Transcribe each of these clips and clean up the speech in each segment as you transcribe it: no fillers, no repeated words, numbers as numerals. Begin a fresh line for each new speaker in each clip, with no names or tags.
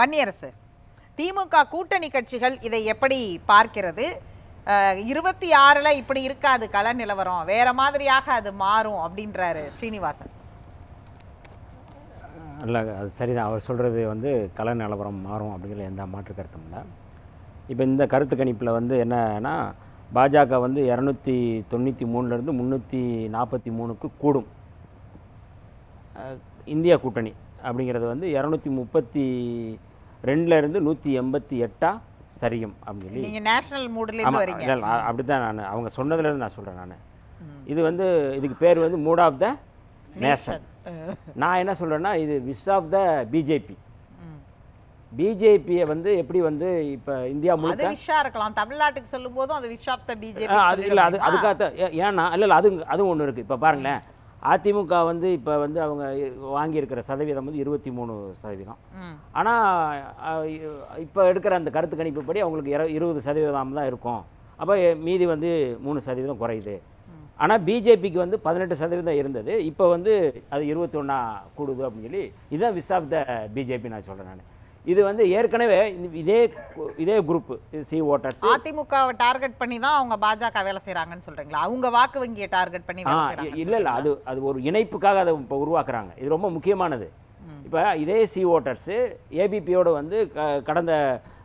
வன்னியரசு, திமுக கூட்டணி கட்சிகள் இதை எப்படி பார்க்கிறது? 26ல் இப்படி இருக்காது கள நிலவரம், வேற மாதிரியாக அது மாறும் அப்படின்றாரு ஸ்ரீனிவாசன்.
இல்லை, அது சரிதான். அவர் சொல்கிறது வந்து கள நிலவரம் மாறும் அப்படிங்கிற எந்த மாற்று கருத்தும் இல்லை. இப்போ இந்த கருத்து கணிப்பில் வந்து என்னன்னா, பாஜக வந்து 293லேருந்து 343க்கு கூடும். இந்தியா கூட்டணி அப்படிங்கிறது வந்து 232லேருந்து 188 சரியும் அப்படின்னு சொல்லி.
நீங்கள் நேஷனல் மூட்லேருந்து வரீங்க.
அப்படி தான் நான் அவங்க சொன்னதுலேருந்து நான் சொல்கிறேன். நான் இது வந்து இதுக்கு பேர் வந்து மூட் ஆஃப் த நேஷன். நான் என்ன சொல்கிறேன்னா, இது விஷ் ஆஃப் த பிஜேபி. பிஜேபியை வந்து எப்படி வந்து இப்போ இந்தியா முழுக்க
விஷா இருக்கலாம், தமிழ்நாட்டுக்கு சொல்லும் போதும் அது விஷ் ஆஃப் த பிஜேபி.
அது இல்லை, அதுக்காக ஏன்னா இல்லை அதுவும் ஒன்று இருக்குது. இப்போ பாருங்களேன், அதிமுக வந்து இப்போ வந்து அவங்க வாங்கியிருக்கிற சதவீதம் வந்து 23%. ஆனால் இப்போ எடுக்கிற அந்த கருத்து கணிப்புப்படி அவங்களுக்கு 20% தான் இருக்கும். அப்போ மீதி வந்து 3% குறையுது. ஆனால் பிஜேபிக்கு வந்து 18% இருந்தது. இப்போ வந்து அது 21 கூடுது அப்படின்னு சொல்லி, இதுதான் விஷ் ஆஃப் த பிஜேபி நான் சொல்கிறேன். நான் இது வந்து ஏற்கனவே இதே குரூப் சி ஓட்டர்ஸ்
அதிமுகவை டார்கெட் பண்ணி தான் அவங்க பாஜக வேலை செய்கிறாங்கன்னு சொல்கிறீங்களா? அவங்க வாக்கு வங்கியை டார்கெட் பண்ணி
இல்லை, அது ஒரு இணைப்புக்காக அதை இப்போ உருவாக்குறாங்க. இது ரொம்ப முக்கியமானது. இப்போ இதே சி ஓட்டர்ஸு ஏபிபியோடு வந்து கடந்த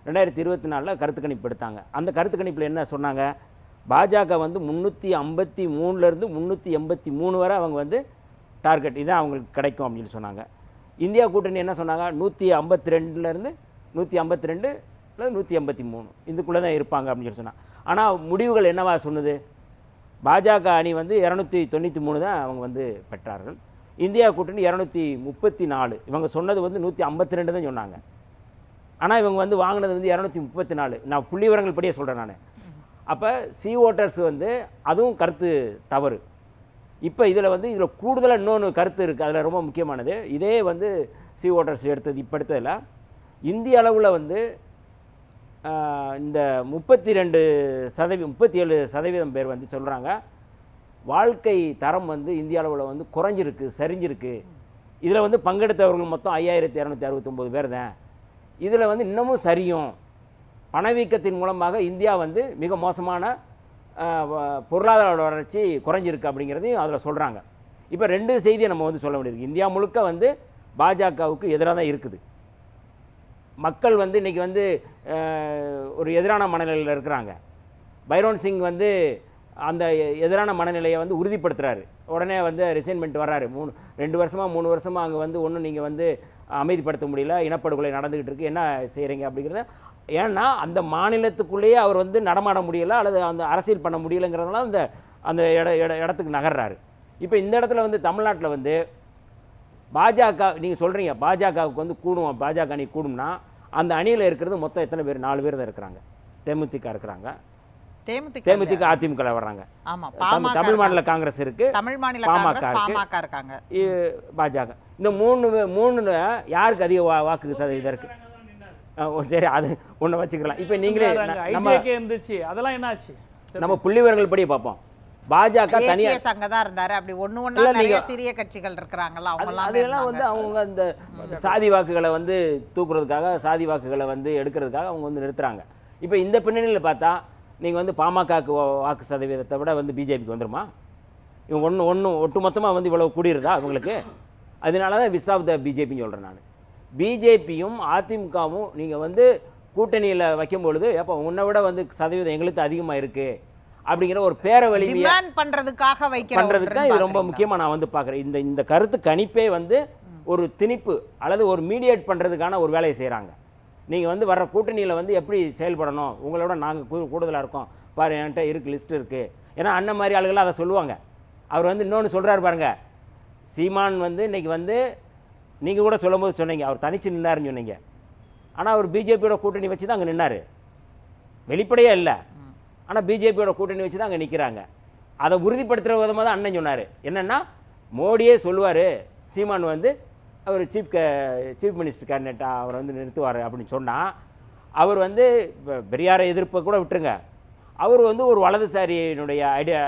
2024 கருத்து கணிப்பு எடுத்தாங்க. அந்த கருத்து கணிப்பில் என்ன சொன்னாங்க? பாஜக வந்து 353லேருந்து 383 வரை அவங்க வந்து டார்கெட் இதான் அவங்களுக்கு கிடைக்கும் அப்படின்னு சொல்லி சொன்னாங்க. இந்தியா கூட்டணி என்ன சொன்னாங்க? 152லேருந்து 152 இல்லை 183 இதுக்குள்ளே தான் இருப்பாங்க அப்படின்னு சொல்லி சொன்னாங்க. ஆனால் முடிவுகள் என்னவா சொன்னது? பாஜக அணி வந்து 293 தான் அவங்க வந்து பெற்றார்கள். இந்தியா கூட்டணி 234. இவங்க சொன்னது வந்து 152 தான் சொன்னாங்க. ஆனால் இவங்க வந்து வாங்கினது வந்து 234. நான் புள்ளி விவரங்கள் படியே சொல்கிறேன் நான். அப்போ சி ஓட்டர்ஸ் வந்து அதுவும் கருத்து தவறு. இப்போ இதில் கூடுதலாக இன்னொன்று கருத்து இருக்குது. அதில் ரொம்ப முக்கியமானது, இதே வந்து சி ஓட்டர்ஸ் எடுத்தது இப்போ எடுத்ததில் இந்திய அளவில் வந்து இந்த 37% பேர் வந்து சொல்கிறாங்க வாழ்க்கை தரம் வந்து இந்திய அளவில் வந்து குறைஞ்சிருக்கு, சரிஞ்சிருக்கு. இதில் வந்து பங்கெடுத்தவர்கள் மொத்தம் 5269 பேர் தான். இதில் வந்து இன்னமும் சரியும், பணவீக்கத்தின் மூலமாக இந்தியா வந்து மிக மோசமான பொருளாதார வளர்ச்சி குறைஞ்சிருக்கு அப்படிங்கிறதையும் அதில் சொல்கிறாங்க. இப்போ 2 செய்தியை நம்ம வந்து சொல்ல வேண்டியிருக்கு. இந்தியா முழுக்க வந்து பாஜகவுக்கு எதிராக தான் இருக்குது. மக்கள் வந்து இன்றைக்கி வந்து ஒரு எதிரான மனநிலையில் இருக்கிறாங்க. பைரோன் சிங் வந்து அந்த எதிரான மனநிலையை வந்து உறுதிப்படுத்துகிறாரு. உடனே வந்து ரிசைன்மெண்ட் வர்றாரு. 2 வருஷமாக 3 வருஷமாக அங்கே வந்து ஒன்றும் நீங்கள் வந்து அமைதிப்படுத்த முடியல, இனப்படுகொலை நடந்துக்கிட்டு இருக்குது, என்ன செய்கிறீங்க அப்படிங்கிறத. ஏன்னா அந்த மாநிலத்துக்குள்ளேயே அவர் வந்து நடமாட முடியலை அல்லது அந்த அரசியல் பண்ண முடியலைங்கிறதுனால அந்த இடத்துக்கு நகர்றாரு. இப்போ இந்த இடத்துல வந்து தமிழ்நாட்டில் வந்து பாஜக நீங்கள் சொல்கிறீங்க பாஜகவுக்கு வந்து கூடும், பாஜக அணி கூடும்னா அந்த அணியில் இருக்கிறது மொத்தம் எத்தனை பேர்? 4 பேர் தான் இருக்கிறாங்க. தேமுதிக இருக்கிறாங்க, தேமுதிக அதிமுக வர்றாங்க, தமிழ் மாநில காங்கிரஸ் இருக்குது, பாமக இருக்காங்க, பாஜக. இந்த 3 யாருக்கு அதிக வாக்கு சதவீதம் இருக்குது? சரி, அது ஒன்று வச்சுக்கலாம். இப்போ நீங்களே
அதெல்லாம் என்னாச்சு
நம்ம புள்ளிவிவரங்கள் படி பார்ப்போம். பாஜக தனியாக
அங்க தான் இருந்தாரு. அப்படி ஒண்ணு நிறைய சிறிய கட்சிகள் இருக்கிறாங்களா,
அதெல்லாம் வந்து அவங்க அந்த சாதி வாக்குகளை வந்து தூக்குறதுக்காக, சாதி வாக்குகளை வந்து எடுக்கிறதுக்காக அவங்க வந்து நிறுத்துறாங்க. இப்போ இந்த பின்னணியில் பார்த்தா நீங்கள் வந்து பாமகக்கு வாக்கு சதவீதத்தை விட வந்து பிஜேபிக்கு வந்துருமா? இவங்க ஒட்டு மொத்தமாக வந்து இவ்வளோ கூடியிருந்தா அவங்களுக்கு. அதனால தான் விஷ் ஆஃப் த பிஜேபின்னு சொல்கிறேன் நான். பிஜேபியும் அதிமுகவும் நீங்கள் வந்து கூட்டணியில் வைக்கும்பொழுது எப்போ உன்னை விட வந்து சதவீதம் எங்களுக்கு அதிகமாக இருக்குது அப்படிங்கிற ஒரு பேரை வலிமையை பண்ணுறதுக்கு இது ரொம்ப முக்கியமாக நான் வந்து பார்க்குறேன். இந்த கருத்து கணிப்பே வந்து ஒரு திணிப்பு அல்லது ஒரு மீடியேட் பண்ணுறதுக்கான ஒரு வேலையை செய்கிறாங்க. நீங்கள் வந்து வர்ற கூட்டணியில் வந்து எப்படி செயல்படணும், உங்களோட நாங்கள் கூடுதலாக இருக்கோம் பாரு, என்கிட்ட இருக்குது, லிஸ்ட் இருக்குது. ஏன்னா அண்ணன் மாதிரி ஆளுகளாக அதை சொல்லுவாங்க. அவர் வந்து இன்னொன்று சொல்கிறாரு பாருங்கள், சீமான் வந்து இன்றைக்கி வந்து நீங்கள் கூட சொல்லும் போது சொன்னீங்க அவர் தனிச்சு நின்னாருன்னு சொன்னீங்க. ஆனால் அவர் பிஜேபியோட கூட்டணி வச்சு தான் அங்கே நின்னார், வெளிப்படையாக இல்லை. ஆனால் பிஜேபியோட கூட்டணி வச்சு தான் அங்கே நிற்கிறாங்க. அதை உறுதிப்படுத்துகிற விதமாக தான் அண்ணன் சொன்னார். என்னென்னா மோடியே சொல்லுவார் சீமான் வந்து அவர் சீஃப் மினிஸ்டர் கேண்டிடேட்டாக அவர் வந்து நிறுத்துவார் அப்படின்னு சொன்னால், அவர் வந்து பெரியாரை எதிர்ப்பை கூட விட்டுருங்க, அவர் வந்து ஒரு வலதுசாரியினுடைய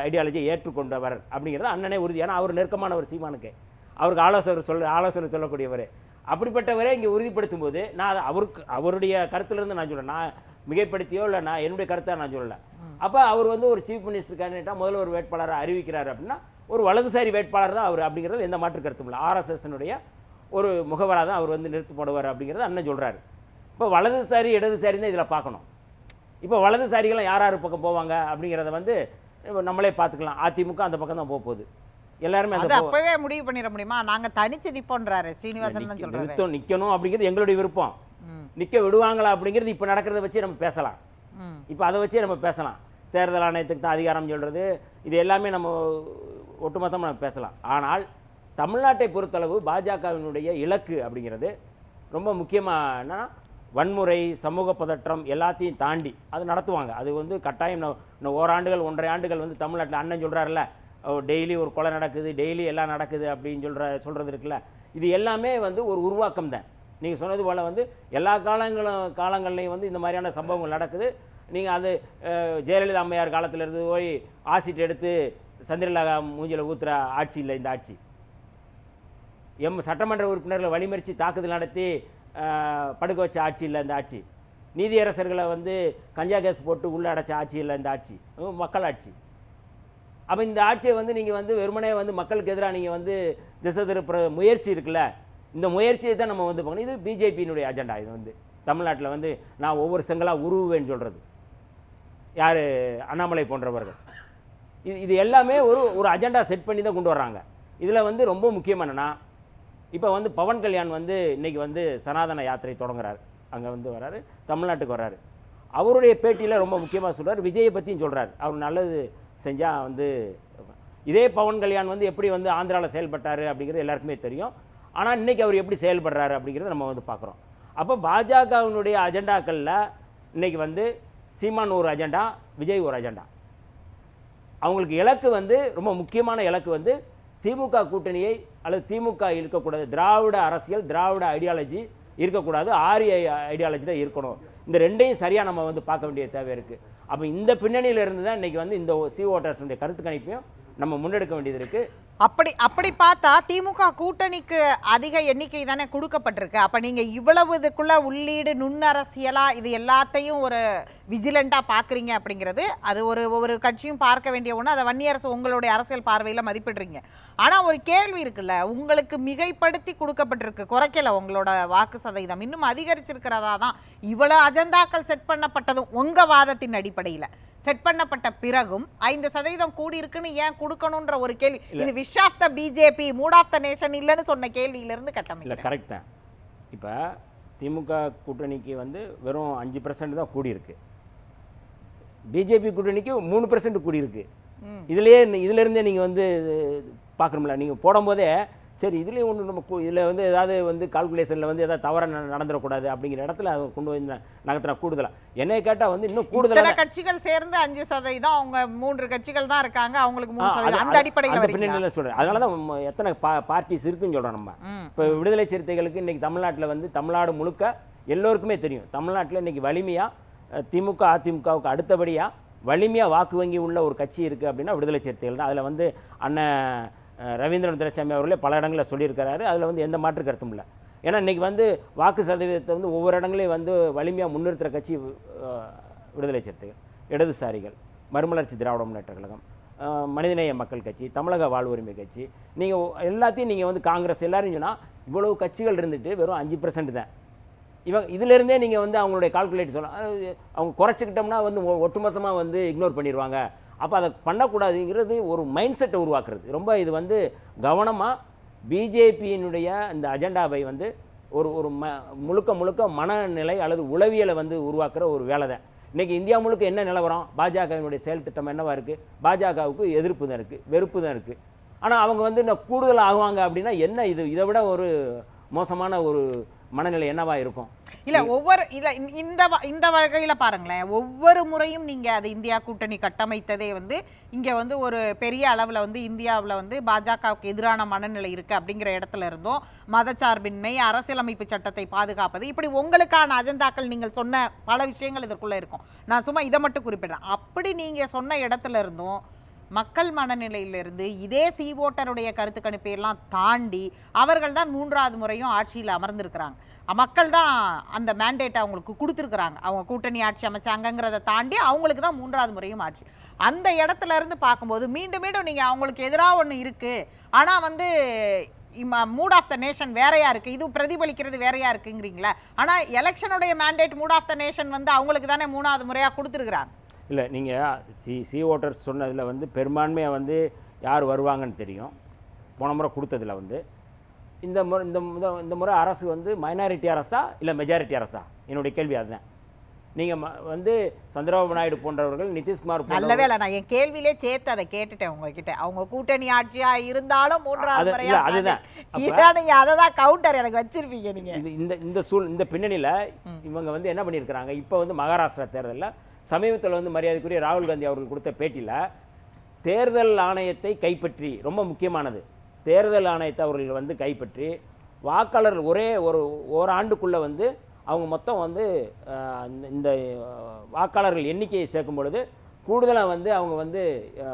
ஐடியாலஜியை ஏற்றுக்கொண்டவர் அப்படிங்கிறது அண்ணனே உறுதி. ஏன்னா அவர் நெருக்கமானவர் சீமானுக்கு, அவருக்கு ஆலோசனை சொல்லக்கூடியவர். அப்படிப்பட்டவரே இங்கே உறுதிப்படுத்தும் போது நான் அதை அவருடைய கருத்துலேருந்து நான் சொல்கிறேன், நான் மிகைப்படுத்தியோ இல்லை நான் என்னுடைய கருத்தை நான் சொல்லலை. அப்போ அவர் வந்து ஒரு சீஃப் மினிஸ்டர் கேண்டிடேட்டாக முதல்ல ஒரு வேட்பாளரை அறிவிக்கிறார் அப்படின்னா ஒரு வலதுசாரி வேட்பாளர் தான் அவர் அப்படிங்கிறது எந்த மாற்று கருத்தும் இல்லை. ஆர்எஸ்எஸ்னுடைய ஒரு முகவராக தான் அவர் வந்து நிறுத்தப்படுவார் அப்படிங்கிறது அண்ணன் சொல்கிறாரு. இப்போ வலதுசாரி இடதுசாரி தான் இதில் பார்க்கணும். இப்போ வலதுசாரிகளும் யார் யார் பக்கம் போவாங்க அப்படிங்கிறத வந்து நம்மளே பார்த்துக்கலாம். அதிமுக அந்த பக்கம் தான் போகுது. எல்லாருமே
அது அப்பவே முடிவு பண்ணிட முடியுமா? நாங்க தனிச்சு நிப்போன்றாரு ஸ்ரீனிவாசன் தான் சொல்றாரு.
நிக்கணும் அப்படிங்கிறது எங்களுடைய விருப்பம். நிக்க விடுவாங்களா அப்படிங்கிறது இப்போ நடக்கிறத வச்சு நம்ம பேசலாம். இப்போ அதை வச்சே நம்ம பேசலாம். தேர்தல் ஆணையத்துக்கு தான் அதிகாரம் சொல்றது, இது எல்லாமே நம்ம ஒட்டுமொத்தமாக நம்ம பேசலாம். ஆனால் தமிழ்நாட்டை பொறுத்தளவு பாஜகவினுடைய இலக்கு அப்படிங்கிறது ரொம்ப முக்கியமாக என்னன்னா வன்முறை, சமூக பதற்றம் எல்லாத்தையும் தாண்டி அது நடத்துவாங்க. அது வந்து கட்டாயம் ஓராண்டுகள் 1.5 ஆண்டுகள் வந்து தமிழ்நாட்டில் அண்ணன் சொல்கிறாருல்ல, டெய்லி ஒரு கொலை நடக்குது, டெய்லி எல்லாம் நடக்குது அப்படின்னு சொல்கிறது இருக்குல்ல, இது எல்லாமே வந்து ஒரு உருவாக்கம் தான். நீங்கள் சொன்னது போல் வந்து எல்லா காலங்கள்லையும் வந்து இந்த மாதிரியான சம்பவங்கள் நடக்குது. நீங்கள் அது ஜெயலலிதா அம்மையார் காலத்திலேருந்து போய் ஆசிட் எடுத்து சந்திரலேகா மூஞ்சில் ஊற்றுற ஆட்சி இல்லை இந்த ஆட்சி. சட்டமன்ற உறுப்பினர்களை வழிமறித்து தாக்குதல் நடத்தி படுக்க வச்ச ஆட்சி இல்லை இந்த ஆட்சி. நீதியரசர்களை வந்து கஞ்சா கேஸ் போட்டு உள்ளே அடைச்ச ஆட்சி இல்லை இந்த ஆட்சி. மக்கள் ஆட்சி. அப்போ இந்த ஆட்சியை வந்து நீங்கள் வந்து வெறுமனே வந்து மக்களுக்கு எதிராக நீங்கள் வந்து திசை திருப்புற முயற்சி இருக்குல்ல, இந்த முயற்சியை தான் நம்ம வந்து பார்க்கணும். இது பிஜேபியினுடைய அஜெண்டா. இது வந்து தமிழ்நாட்டில் வந்து நான் ஒவ்வொரு செங்கலாக உருவேன்னு சொல்கிறது யார்? அண்ணாமலை போன்றவர்கள். இது எல்லாமே ஒரு அஜெண்டா செட் பண்ணி தான் கொண்டு வர்றாங்க. இதில் வந்து ரொம்ப முக்கியமானனா இப்போ வந்து பவன் கல்யாண் வந்து இன்றைக்கி வந்து சனாதன யாத்திரை தொடங்குறாரு. அங்கே வந்து வர்றாரு, தமிழ்நாட்டுக்கு வர்றாரு. அவருடைய பேட்டியில் ரொம்ப முக்கியமாக சொல்கிறார், விஜயை பற்றியும் சொல்கிறார். அவர் நல்லது செஞ்சால் வந்து இதே பவன் கல்யாண் வந்து எப்படி வந்து ஆந்திராவில் செயல்பட்டார் அப்படிங்கிறது எல்லாருக்குமே தெரியும். ஆனால் இன்றைக்கி அவர் எப்படி செயல்படுறாரு அப்படிங்கிறத நம்ம வந்து பார்க்குறோம். அப்போ பாஜகவினுடைய அஜெண்டாக்களில் இன்றைக்கி வந்து சீமான் ஒரு அஜெண்டா, விஜய் ஒரு அஜெண்டா. அவங்களுக்கு இலக்கு வந்து ரொம்ப முக்கியமான இலக்கு வந்து திமுக கூட்டணியை அல்லது திமுக இருக்கக்கூடாது, திராவிட அரசியல், திராவிட ஐடியாலஜி இருக்கக்கூடாது, ஆரிய ஐடியாலஜி தான் இருக்கணும். இந்த ரெண்டையும் சரியாக நம்ம வந்து பார்க்க வேண்டிய தேவை இருக்குது. அப்போ இந்த பின்னணியிலிருந்து தான் இன்றைக்கி வந்து இந்த ஓட்டர்ஸுடைய கருத்து கணிப்பையும் நம்ம முன்னெடுக்க வேண்டியது இருக்குது.
அப்படி பார்த்தா திமுக கூட்டணிக்கு அதிக எண்ணிக்கை தானே கொடுக்கப்பட்டிருக்கு. அப்ப நீங்க இவ்வளவு இதுக்குள்ள உள்ளீடு நுண்ணரசியலா இது எல்லாத்தையும் ஒரு விஜிலண்டா பாக்குறீங்க அப்படிங்கிறது அது ஒவ்வொரு கட்சியும் பார்க்க வேண்டிய ஒண்ணு. அதை வன்னியரசு உங்களுடைய அரசியல் பார்வையில மதிப்பிடுறீங்க. ஆனா ஒரு கேள்வி இருக்குல்ல, உங்களுக்கு மிகைப்படுத்தி கொடுக்கப்பட்டிருக்கு, குறைக்கல உங்களோட வாக்கு சதவீதம், இன்னும் அதிகரிச்சிருக்கிறதா தான். இவ்வளவு அஜெண்டாக்கள் செட் பண்ணப்பட்டதும் உங்க வாதத்தின் அடிப்படையில செட் பண்ணப்பட்ட பிறகும் 5% கூடி இருக்குன்னு ஏன் கொடுக்கணும்ன்ற ஒரு கேள்வி. இது wish of the BJP, mood of the nation இல்லைன்னு சொன்ன கேள்வியிலிருந்து கட்டமைக்கல.
கரெக்ட் தான். இப்போ திமுக கூட்டணிக்கு வந்து வெறும் 5% தான் கூடியிருக்கு, பிஜேபி கூட்டணிக்கு 3% கூடியிருக்கு. இதுலேருந்தே நீங்கள் வந்து பார்க்கணும்ல, நீங்கள் போடும்போதே சரி இதுலேயும் ஒன்று நம்ம இதில் வந்து ஏதாவது வந்து கால்குலேஷனில் வந்து ஏதாவது தவறாக நடந்துடக்கூடாது அப்படிங்கிற இடத்துல அதை கொண்டு வந்து நகர்த்தினா கூடுதலாக. என்னை கேட்டால் வந்து இன்னும் கூடுதலாக
கட்சிகள் சேர்ந்து 5%, அவங்க 3 கட்சிகள் தான் இருக்காங்க, அவங்களுக்கு 3% அந்த அடிப்படையில்
சொல்கிறேன். அதனால தான் எத்தனை பார்ட்டிஸ் இருக்குன்னு சொல்கிறோம் நம்ம. இப்போ விடுதலை சிறுத்தைகளுக்கு இன்றைக்கி தமிழ்நாட்டில் வந்து தமிழ்நாடு முழுக்க எல்லோருக்குமே தெரியும், தமிழ்நாட்டில் இன்றைக்கி வலிமையாக திமுக அதிமுகவுக்கு அடுத்தபடியாக வலிமையாக வாக்கு வங்கி உள்ள ஒரு கட்சி இருக்குது அப்படின்னா விடுதலை சிறுத்தைகள் தான். அதில் வந்து அண்ணன் ரவீந்திரன் துரைசாமி அவர்களே பல இடங்களில் சொல்லியிருக்கிறாரு. அதில் வந்து எந்த மாற்று கருத்தும் இல்லை. ஏன்னா இன்றைக்கி வந்து வாக்கு சதவீதத்தை வந்து ஒவ்வொரு இடங்களையும் வந்து வலிமையாக முன்னிறுத்துகிற கட்சி விடுதலை சிறுத்தைகள், இடதுசாரிகள், மறுமலர்ச்சி திராவிட முன்னேற்ற கழகம், மனிதநேய மக்கள் கட்சி, தமிழக வாழ்வுரிமை கட்சி, நீங்கள் எல்லாத்தையும் நீங்கள் வந்து காங்கிரஸ் எல்லாரும் சொன்னால் இவ்வளவு கட்சிகள் இருந்துட்டு வெறும் 5% தான். இதிலேருந்தே நீங்கள் வந்து அவங்களுடைய கால்குலேட் சொல்லலாம். அவங்க குறைச்சிக்கிட்டோம்னா வந்து ஒட்டுமொத்தமாக வந்து இக்னோர் பண்ணிடுவாங்க. அப்போ அதை பண்ணக்கூடாதுங்கிறது ஒரு மைண்ட் செட்டை உருவாக்குறது. ரொம்ப இது வந்து கவனமாக பிஜேபியினுடைய இந்த அஜெண்டாவை வந்து ஒரு முழுக்க மனநிலை அல்லது உளவியலை வந்து உருவாக்குற ஒரு வேலை தான். இன்றைக்கி இந்தியா முழுக்க என்ன நிலவரம்? பாஜகவினுடைய செயல் திட்டம் என்னவா இருக்குது? பாஜகவுக்கு எதிர்ப்பு தான் இருக்குது, வெறுப்பு தான் இருக்குது. ஆனால் அவங்க வந்து இன்னும் கூடுதல் ஆகுவாங்க அப்படின்னா என்ன இது? இதை விட ஒரு மோசமான ஒரு மனநிலை என்னவா இருக்கும்?
இந்த வகையில பாருங்களேன், ஒவ்வொரு முறையும் நீங்க அது இந்தியா கூட்டணி கட்டமைத்ததே வந்து இங்க வந்து ஒரு பெரிய அளவுல வந்து இந்தியாவில் வந்து பாஜகவுக்கு எதிரான மனநிலை இருக்கு அப்படிங்கிற இடத்துல இருந்தோம். மதச்சார்பின்மை, அரசியலமைப்பு சட்டத்தை பாதுகாப்பது, இப்படி உங்களுக்கான அஜெண்டாக்கள் நீங்கள் சொன்ன பல விஷயங்கள் இதற்குள்ள இருக்கும். நான் சும்மா இதை மட்டும் குறிப்பிடுறேன். அப்படி நீங்க சொன்ன இடத்துல இருந்தும் மக்கள் மனநிலையிலிருந்து இதே சி ஓட்டருடைய கருத்து கணிப்பையெல்லாம் தாண்டி அவர்கள் தான் 3வது முறையும் ஆட்சியில் அமர்ந்திருக்கிறாங்க. மக்கள் தான் அந்த மேண்டேட் அவங்களுக்கு கொடுத்துருக்குறாங்க. அவங்க கூட்டணி ஆட்சி அமைச்சாங்கங்கிறத தாண்டி அவங்களுக்கு தான் 3வது முறையும் ஆட்சி. அந்த இடத்துல இருந்து பார்க்கும்போது மீண்டும் மீண்டும் நீங்கள் அவங்களுக்கு எதிராக ஒன்று இருக்குது, ஆனால் வந்து மூட் ஆஃப் த நேஷன் வேறையா இருக்குது, இது பிரதிபலிக்கிறது வேறையா இருக்குங்கிறீங்களா? ஆனால் எலெக்ஷனுடைய mandate mood of the nation வந்து அவங்களுக்கு தானே 3வது முறையாக கொடுத்துருக்குறாங்க.
இல்லை, நீங்கள் சி ஓட்டர்ஸ் சொன்னதில் வந்து பெரும்பான்மையாக வந்து யார் வருவாங்கன்னு தெரியும். போன முறை கொடுத்ததில் வந்து இந்த முறை அரசு வந்து மைனாரிட்டி அரசா இல்லை மெஜாரிட்டி அரசா? என்னுடைய கேள்வி அதுதான். நீங்கள் வந்து சந்திரபாபு நாயுடு போன்றவர்கள், நிதிஷ்குமார்
நல்லவே இல்லை, நான் என் கேள்வியிலே சேர்த்து அதை கேட்டுட்டேன் உங்ககிட்ட. அவங்க கூட்டணி ஆட்சியா இருந்தாலும் 3வது முறையா
அதுதான்
நீங்க அதை தான் கவுண்டர் எனக்கு வச்சிருப்பீங்க நீங்க.
இந்த பின்னணியில் இவங்க வந்து என்ன பண்ணியிருக்கிறாங்க, இப்போ வந்து மகாராஷ்டிரா தேர்தலில் சமீபத்தில் வந்து மரியாதைக்குரிய ராகுல் காந்தி அவர்கள் கொடுத்த பேட்டியில் தேர்தல் ஆணையத்தை கைப்பற்றி, ரொம்ப முக்கியமானது, தேர்தல் ஆணையத்தை அவர்கள் வந்து கைப்பற்றி வாக்காளர்கள் ஒரே ஒரு ஆண்டுக்குள்ளே வந்து அவங்க மொத்தம் வந்து இந்த வாக்காளர்கள் எண்ணிக்கையை சேர்க்கும் பொழுது கூடுதலாக வந்து அவங்க வந்து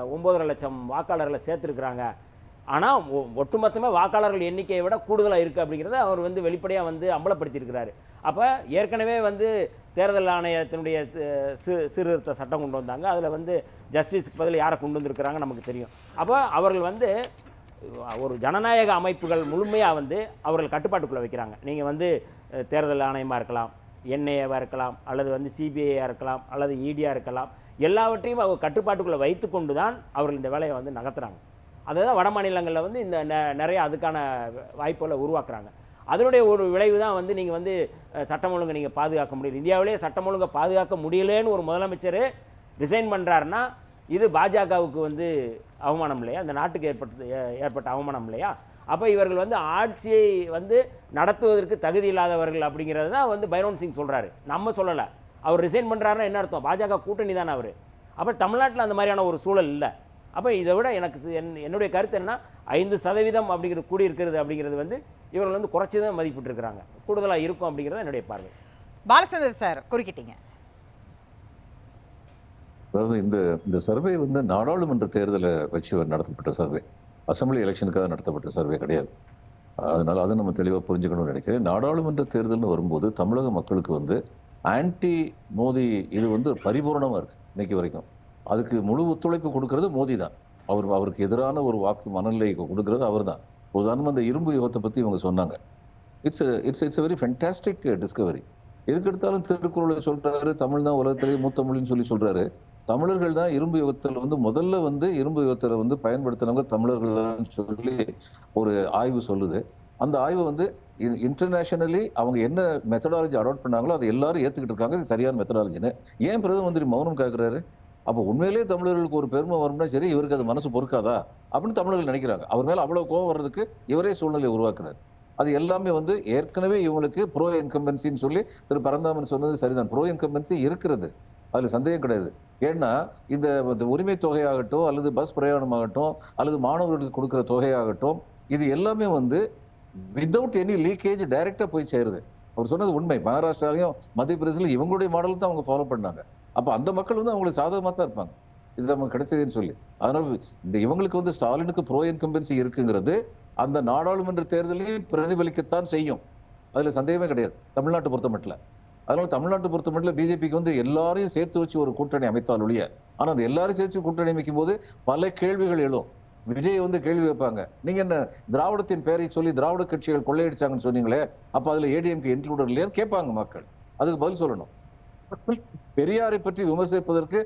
9.5 லட்சம் வாக்காளர்களை சேர்த்துருக்குறாங்க. ஆனால் ஒட்டுமொத்தமாக வாக்காளர்கள் எண்ணிக்கையை விட கூடுதலாக இருக்குது அப்படிங்கிறத அவர் வந்து வெளிப்படையாக வந்து அம்பலப்படுத்தியிருக்கிறாரு. அப்போ ஏற்கனவே வந்து தேர்தல் ஆணையத்தினுடைய சீர்திருத்த சட்டம் கொண்டு வந்தாங்க. அதில் வந்து ஜஸ்டிஸுக்கு பதில் யாரை கொண்டு வந்திருக்கிறாங்க நமக்கு தெரியும். அப்போ அவர்கள் வந்து ஒரு ஜனநாயக அமைப்புகள் முழுமையாக வந்து அவர்கள் கட்டுப்பாட்டுக்குள்ளே வைக்கிறாங்க. நீங்கள் வந்து தேர்தல் ஆணையமாக இருக்கலாம், என்ஐஏவாக இருக்கலாம், அல்லது வந்து சிபிஐயாக இருக்கலாம், அல்லது இடியாக இருக்கலாம், எல்லாவற்றையும் அவங்க கட்டுப்பாட்டுக்குள்ளே வைத்து கொண்டு தான் அவர்கள் இந்த வேலையை வந்து நகர்த்துறாங்க. அதை தான் வட மாநிலங்களில் வந்து இந்த நிறைய அதுக்கான வாய்ப்புகளை உருவாக்குறாங்க. அதனுடைய ஒரு விளைவு தான் வந்து நீங்கள் வந்து சட்டம் ஒழுங்கை நீங்கள் பாதுகாக்க முடியல. இந்தியாவிலே சட்டம் ஒழுங்கை பாதுகாக்க முடியலேன்னு ஒரு முதலமைச்சர் ரிசைன் பண்ணுறாருன்னா இது பாஜகவுக்கு வந்து அவமானம் இல்லையா? அந்த நாட்டுக்கு ஏற்பட்ட அவமானம் இல்லையா? அப்போ இவர்கள் வந்து ஆட்சியை வந்து நடத்துவதற்கு தகுதி இல்லாதவர்கள் அப்படிங்கிறது தான் வந்து பைரோன் சிங் சொல்கிறாரு, நம்ம சொல்லலை. அவர் ரிசைன் பண்ணுறாருன்னா என்ன அர்த்தம்? பாஜக கூட்டணி தானே அவர். அப்போ தமிழ்நாட்டில் அந்த மாதிரியான ஒரு சூழல் இல்லை. அப்போ இதை விட எனக்கு என்னுடைய கருத்து என்னன்னா 5% அப்படிங்கிறது கூடியிருக்கிறது அப்படிங்கிறது வந்து இவர்கள் வந்து குறைச்சி தான் மதிப்பிட்டுருக்கிறாங்க, கூடுதலாக இருக்கும் அப்படிங்கிறது என்னுடைய பார்வை.
பாலச்சந்தர் சார் குறுக்கிட்டீங்க.
அதாவது இந்த சர்வே வந்து நாடாளுமன்ற தேர்தலை வச்சு நடத்தப்பட்ட சர்வே, அசம்பிளி எலெக்ஷனுக்காக நடத்தப்பட்ட சர்வே கிடையாது. அதனால அதை நம்ம தெளிவாக புரிஞ்சுக்கணும்னு நினைக்கிறேன். நாடாளுமன்ற தேர்தல்னு வரும்போது தமிழக மக்களுக்கு வந்து ஆன்டி மோடி இது வந்து பரிபூர்ணமாக இருக்குது இன்னைக்கு வரைக்கும். அதுக்கு முழு ஒத்துழைப்பு கொடுக்கறது மோடி தான். அவருக்கு எதிரான ஒரு வாக்கு மனநிலை கொடுக்கறது அவர் தான். உதாரணமாக அந்த இரும்பு யுகத்தை பற்றி இவங்க சொன்னாங்க. It's very fantastic Discovery. எதுக்கு எடுத்தாலும் திருக்குறளை சொல்றாரு, தமிழ் தான் உலகத்திலேயே மூத்த மொழின்னு சொல்றாரு. தமிழர்கள் தான் இரும்பு யுகத்தில் வந்து முதல்ல வந்து இரும்பு யுகத்தில் வந்து பயன்படுத்தினவங்க தமிழர்கள் தான் சொல்லி ஒரு ஆய்வு சொல்லுது. அந்த ஆய்வு வந்து இன்டர்நேஷனலி அவங்க என்ன மெத்தடாலஜி அடாப்ட் பண்ணாங்களோ அதை எல்லாரும் ஏற்றுக்கிட்டு இருக்காங்க, இது சரியான மெத்தடாலஜின்னு. ஏன் பிரதம மந்திரி மௌனம் கேட்குறாரு? அப்போ உண்மையிலேயே தமிழர்களுக்கு ஒரு பெருமை வரும்னா சரி, இவருக்கு அது மனசு பொறுக்காதா அப்படின்னு தமிழர்கள் நினைக்கிறாங்க. அவர் மேலே அவ்வளோ கோவம் வர்றதுக்கு இவரே சூழ்நிலை உருவாக்குறாரு. அது எல்லாமே வந்து ஏற்கனவே இவங்களுக்கு ப்ரோ இன்கம்பன்சின்னு சொல்லி திரு பரந்தாமன் சொன்னது சரிதான். ப்ரோ இன்கம்பன்சி இருக்கிறது, அதுல சந்தேகம் கிடையாது. ஏன்னா இந்த உரிமை தொகையாகட்டும், அல்லது பஸ் பிரயாணமாகட்டும், அல்லது மாணவர்களுக்கு கொடுக்குற தொகையாகட்டும், இது எல்லாமே வந்து வித்தவுட் எனி லீக்கேஜ் டைரக்டா போய் சேருது. அவர் சொன்னது உண்மை. மகாராஷ்டிராலையும் மத்திய பிரதேசலையும் இவங்களுடைய மாடல் தான் அவங்க ஃபாலோ பண்ணாங்க. அப்ப அந்த மக்கள் வந்து அவங்களுக்கு சாதகமாக தான் இருப்பாங்க, இது நமக்கு கிடைச்சதுன்னு சொல்லி. அதனால இந்த இவங்களுக்கு வந்து ஸ்டாலினுக்கு ப்ரோ இன்கம்பன்சி இருக்குங்கிறது அந்த நாடாளுமன்ற தேர்தலையும் பிரதிபலிக்கத்தான் செய்யும், அதுல சந்தேகமே கிடையாது தமிழ்நாட்டை பொறுத்த மட்டும். அதனால தமிழ்நாட்டை பொறுத்த மட்டும் பிஜேபிக்கு வந்து எல்லாரையும் சேர்த்து வச்சு ஒரு கூட்டணி அமைத்தால் ஒழிய, ஆனா அந்த எல்லாரும் சேர்த்து கூட்டணி அமைக்கும் போது பல கேள்விகள் எழும். விஜய் வந்து கேள்வி வைப்பாங்க, நீங்க என்ன திராவிடத்தின் பெயரை சொல்லி திராவிட கட்சிகள் கொள்ளையடிச்சாங்கன்னு சொன்னீங்களே, அப்ப அதுல ஏடிஎம்கே இன்க்ளூடர் இல்லையான்னு கேட்பாங்க மக்கள். அதுக்கு பதில் சொல்லணும். பெரியாரை பற்றி விமர்சிப்பதற்கு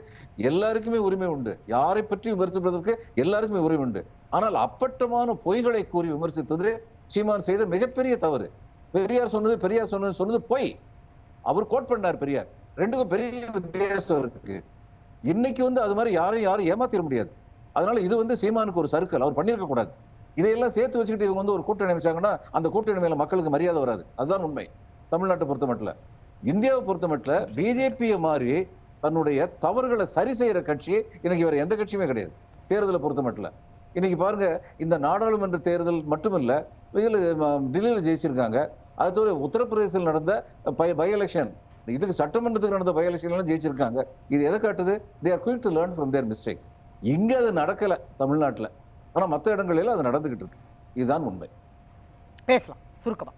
எல்லாருக்குமே உரிமை உண்டு, யாரை பற்றி விமர்சிப்பதற்கு எல்லாருக்குமே உரிமை உண்டு. ஆனால் அப்பட்டமான பொய்களை கூறி விமர்சித்தது சீமான் செய்த மிகப்பெரிய தவறு. பெரியார் சொன்னது பொய். அவர் கோட் பண்ணார் பெரியார். ரெண்டுக்கும் பெரிய வித்தியாசம் இருக்கு. இன்னைக்கு வந்து அது மாதிரி யாரும் ஏமாத்திட முடியாது. அதனால இது வந்து சீமானுக்கு ஒரு சர்க்கிள், அவர் பண்ணிருக்க கூடாது. இதையெல்லாம் சேர்த்து வச்சுக்கிட்டு இவங்க வந்து ஒரு கூட்டணி அமைச்சாங்கன்னா அந்த கூட்டணி மேல மக்களுக்கு மரியாதை வராது. அதுதான் உண்மை. தமிழ்நாட்டை பொறுத்த மட்டும், இந்தியாவை பொறுத்த மட்டும் பிஜேபியை மாதிரி தன்னுடைய தவறுகளை சரி செய்யற கட்சி இன்னைக்கு வேற எந்த கட்சியுமே கிடையாது தேர்தலை பொறுத்த மட்டும். இன்னைக்கு பாருங்க, இந்த நாடாளுமன்ற தேர்தல் மட்டுமில்ல, டெல்லியில ஜெயிச்சிருக்காங்க. அது தவிர உத்தரப்பிரதேசத்தில் நடந்த பை எலெக்ஷன், இதுக்கு சட்டமன்றத்துக்கு நடந்த பை எலெக்ஷன் ஜெயிச்சிருக்காங்க. இது எதை காட்டுது? They are quick to learn from there mistakes. இங்க அது நடக்கல தமிழ்நாட்டுல, ஆனா மற்ற இடங்களில் அது நடந்துகிட்டு இருக்கு. இதுதான் உண்மை.
பேசலாம் சுருக்கமா.